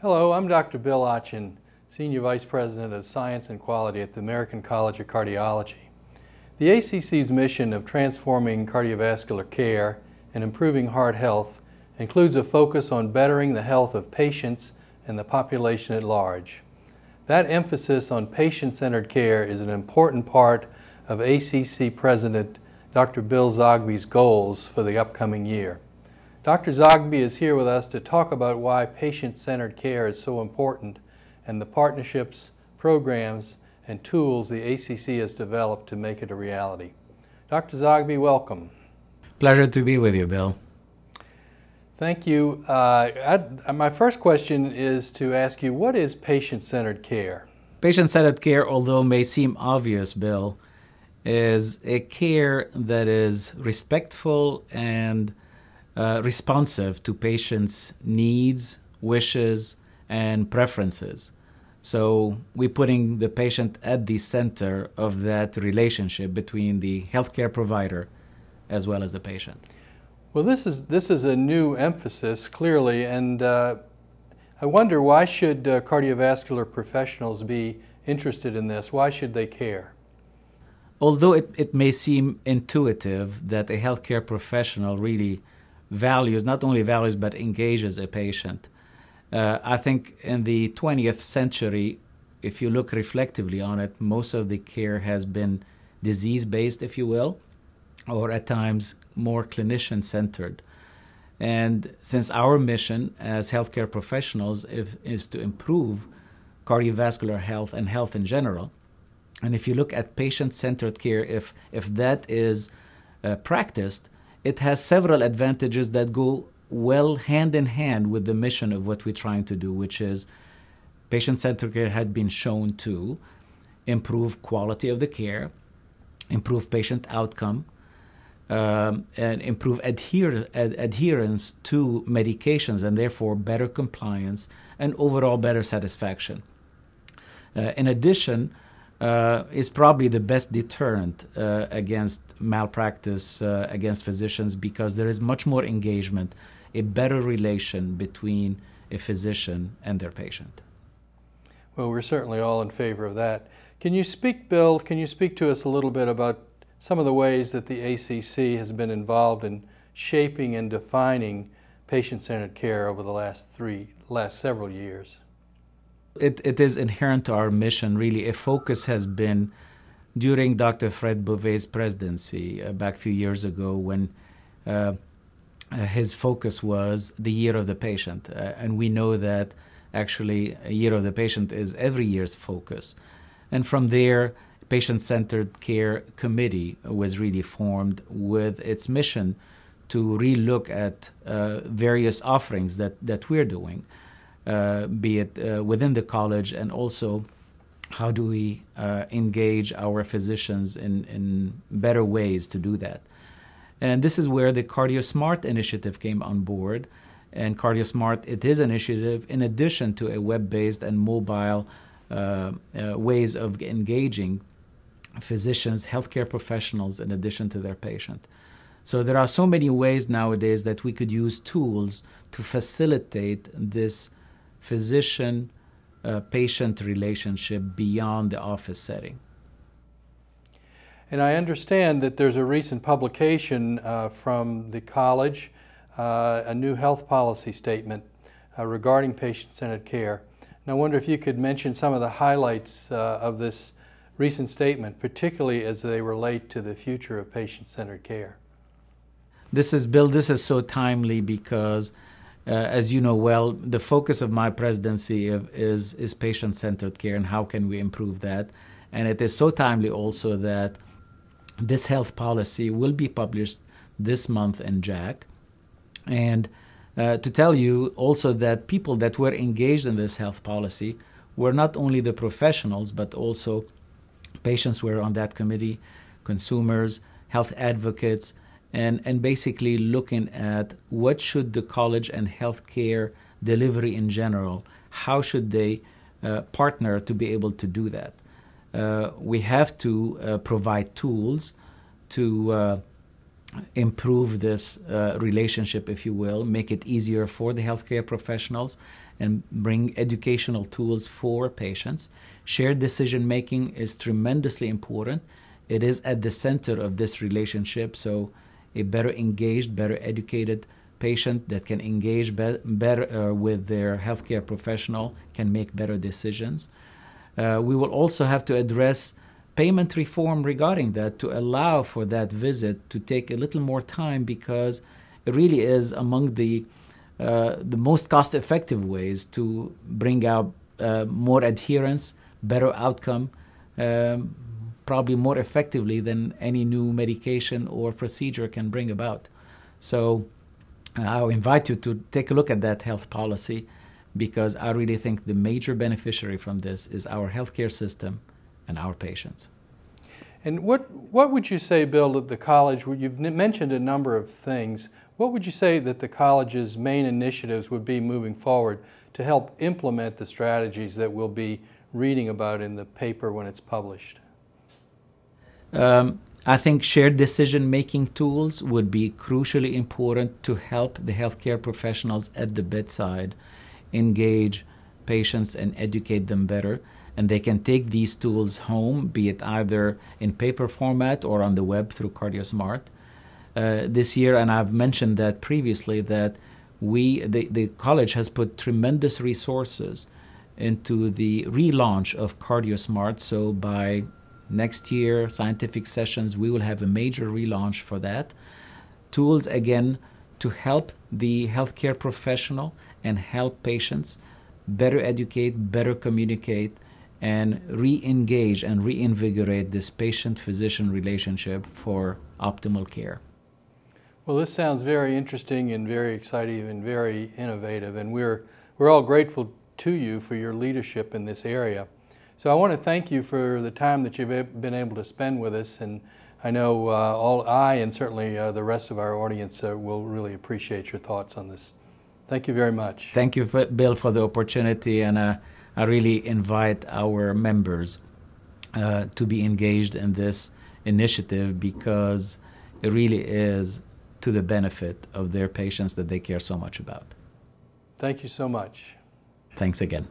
Hello, I'm Dr. Bill Otchin, Senior Vice President of Science and Quality at the American College of Cardiology. The ACC's mission of transforming cardiovascular care and improving heart health includes a focus on bettering the health of patients and the population at large. That emphasis on patient-centered care is an important part of ACC President Dr. Bill Zogby's goals for the upcoming year. Dr. Zogby is here with us to talk about why patient-centered care is so important and the partnerships, programs, and tools the ACC has developed to make it a reality. Dr. Zogby, welcome. Pleasure to be with you, Bill. Thank you. My first question is to ask you, what is patient-centered care? Patient-centered care, although may seem obvious, Bill, is a care that is respectful and responsive to patients' needs, wishes, and preferences. So we're putting the patient at the center of that relationship between the healthcare provider as well as the patient. Well, this is a new emphasis, clearly, and I wonder, why should cardiovascular professionals be interested in this? Why should they care? Although it may seem intuitive that a healthcare professional really not only values but engages a patient, I think in the 20th century, if you look reflectively on it, most of the care has been disease-based, if you will, or at times more clinician-centered. And since our mission as healthcare professionals is to improve cardiovascular health and health in general, and if you look at patient-centered care, if that is practiced, it has several advantages that go well hand in hand with the mission of what we're trying to do, which is patient-centered care had been shown to improve quality of the care, improve patient outcome, and improve adherence to medications, and therefore better compliance and overall better satisfaction. In addition, is probably the best deterrent against malpractice against physicians, because there is much more engagement, a better relation between a physician and their patient. Well, we're certainly all in favor of that. Can you speak, Bill, to us a little bit about some of the ways that the ACC has been involved in shaping and defining patient-centered care over the last several years? It is inherent to our mission, really. A focus has been during Dr. Fred Beauvais' presidency back a few years ago, when his focus was the Year of the Patient. And we know that actually a Year of the Patient is every year's focus. And from there, Patient-Centered Care Committee was really formed with its mission to relook at various offerings that we're doing. Be it within the college, and also how do we engage our physicians in better ways to do that. And this is where the CardioSmart initiative came on board. And CardioSmart, it is an initiative in addition to a web-based and mobile ways of engaging physicians, healthcare professionals, in addition to their patient. So there are so many ways nowadays that we could use tools to facilitate this physician-patient relationship beyond the office setting. And I understand that there's a recent publication from the college, a new health policy statement regarding patient-centered care. And I wonder if you could mention some of the highlights of this recent statement, particularly as they relate to the future of patient-centered care. Bill, this is so timely because as you know well, the focus of my presidency is patient-centered care and how can we improve that. And it is so timely also that this health policy will be published this month in JAC. And to tell you also that people that were engaged in this health policy were not only the professionals, but also patients were on that committee, consumers, health advocates, and basically looking at what should the college and healthcare delivery in general, how should they partner to be able to do that. We have to provide tools to improve this relationship, if you will, make it easier for the healthcare professionals, and bring educational tools for patients. Shared decision making is tremendously important. It is at the center of this relationship, so a better engaged, better educated patient that can engage better with their healthcare professional can make better decisions. We will also have to address payment reform regarding that to allow for that visit to take a little more time, because it really is among the most cost-effective ways to bring out more adherence, better outcome, probably more effectively than any new medication or procedure can bring about. So I'll invite you to take a look at that health policy, because I really think the major beneficiary from this is our healthcare system and our patients. And what would you say, Bill, that the college, you've mentioned a number of things, what would you say that the college's main initiatives would be moving forward to help implement the strategies that we'll be reading about in the paper when it's published? I think shared decision-making tools would be crucially important to help the healthcare professionals at the bedside engage patients and educate them better. And they can take these tools home, be it either in paper format or on the web through CardioSmart. This year, and I've mentioned that previously, that the college has put tremendous resources into the relaunch of CardioSmart. So by next year, scientific sessions, we will have a major relaunch for that. Tools, again, to help the healthcare professional and help patients better educate, better communicate, and re-engage and reinvigorate this patient-physician relationship for optimal care. Well, this sounds very interesting and very exciting and very innovative, and we're all grateful to you for your leadership in this area. So I want to thank you for the time that you've been able to spend with us, and I know I and certainly the rest of our audience will really appreciate your thoughts on this. Thank you very much. Thank you, Bill, for the opportunity, and I really invite our members to be engaged in this initiative, because it really is to the benefit of their patients that they care so much about. Thank you so much. Thanks again.